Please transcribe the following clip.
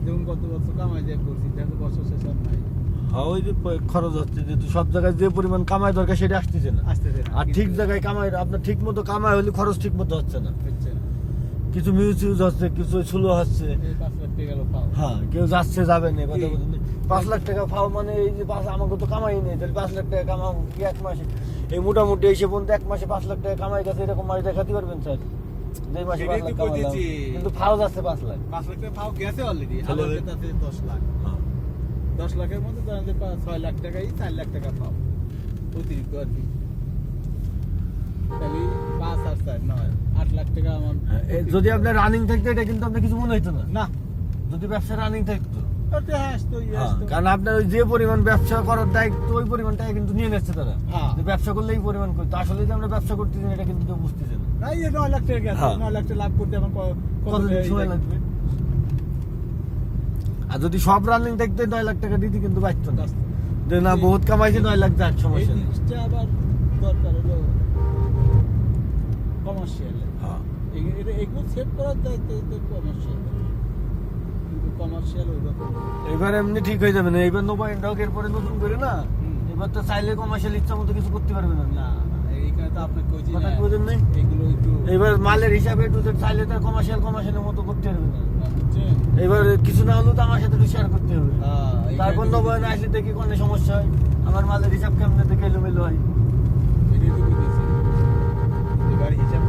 যেমন গত বছর কামাই দিয়ে করছি, যেহেতু বছর শেষ আর নাই। হ্যাঁ, ওই যে খরচ হচ্ছে, যেহেতু সব জায়গায় যে পরিমাণ কামাই দরকার সেটা আসতেছে না। আর ঠিক জায়গায় কামাই, আপনার ঠিক মতো কামাই হলে খরচ ঠিক মতো হচ্ছে না। কিছু মিউজ হচ্ছে, কিছু স্লো হচ্ছে। 5 লাখ টাকা গেল পাও। হ্যাঁ, কেউ যাচ্ছে যাবে না, কথা বলছেন। 5 লাখ টাকা পাও মানে এই যে আমাকে তো কামাই নেই, তাহলে 5 লাখ টাকা কামাও কি এক মাসে? এই মোটামুটি এসে পর্যন্ত এক মাসে 5 লাখ টাকা কামাই গেছে, এরকম মাস দেখাতে পারবেন স্যার? যে মাসে 5 লাখ কামালাম, কিন্তু ফাও যাচ্ছে 5 লাখ। 5 লাখ টাকা ফাও গেছে অলরেডি, আবার যেটাতে 10 লাখ। 10 লাখের মধ্যে ধরেন যে 6 লাখ টাকাই 4 লাখ টাকা পাও অতিরিক্ত আর কি। তাহলে 5 আর 4 9 8 লাখ টাকা আমার। যদি আপনার রানিং থাকতো এটা কিন্তু আপনার কিছু মনে হইতো না, না যদি ব্যবসা রানিং থাকতো। কারণ কারণ আপনার ওই যে পরিমাণ ব্যবসা করার দায়িত্ব, ওই পরিমাণ টাকা কিন্তু নিয়ে নিচ্ছে তারা। হ্যাঁ। যে ব্যবসা করলে এই পরিমাণ করতো, আসলে যে আমরা ব্যবসা করতেছি এটা কিন্তু কেউ বুঝতেছে না। না, এই 9 লাখ টাকা গেছে, হ্যাঁ। 9 লাখ টাকা লাভ করতে আমার কতদিন সময় লাগবে? আর যদি সব রানিং থাকতো 9 লাখ টাকা দিতে কিন্তু বাঁচতো না, যে না বহুত কামাইছে 9 লাখ যাক এই সমস্যা নেই। জিনিসটা আবার দরকার হলো কমার্শিয়াল। হ্যাঁ, এগুলো সেভ করার দায়িত্ব তো কমার্শিয়াল, কিন্তু কমার্শিয়াল ওই রকম। এবার এমনি ঠিক হয়ে যাবে না, এবার নোবাইন্ডক এরপরে নতুন করে না, এবার তো চাইলে কমার্শিয়াল ইচ্ছা মতো কিছু করতে পারবে না। না, এইখানে তো আপনাকে কইছি কথা না, বুঝেন নাই? এগুলো একটু এবার মালের হিসাবে একটু চাইলে তার কমার্শিয়ালের মতো করতে পারবে না। বুঝছেন? এবার কিছু না হলেও তো আমার সাথে একটু শেয়ার করতে হবে। হ্যাঁ, তারপর এইখানে তো নবায়নে আসলে দেখি কোনো সমস্যা হয়, আমার মালের হিসাব কেমনে দেখে এলোমেলো হয়। এটাই তো বুঝেছি। এবার হিসাব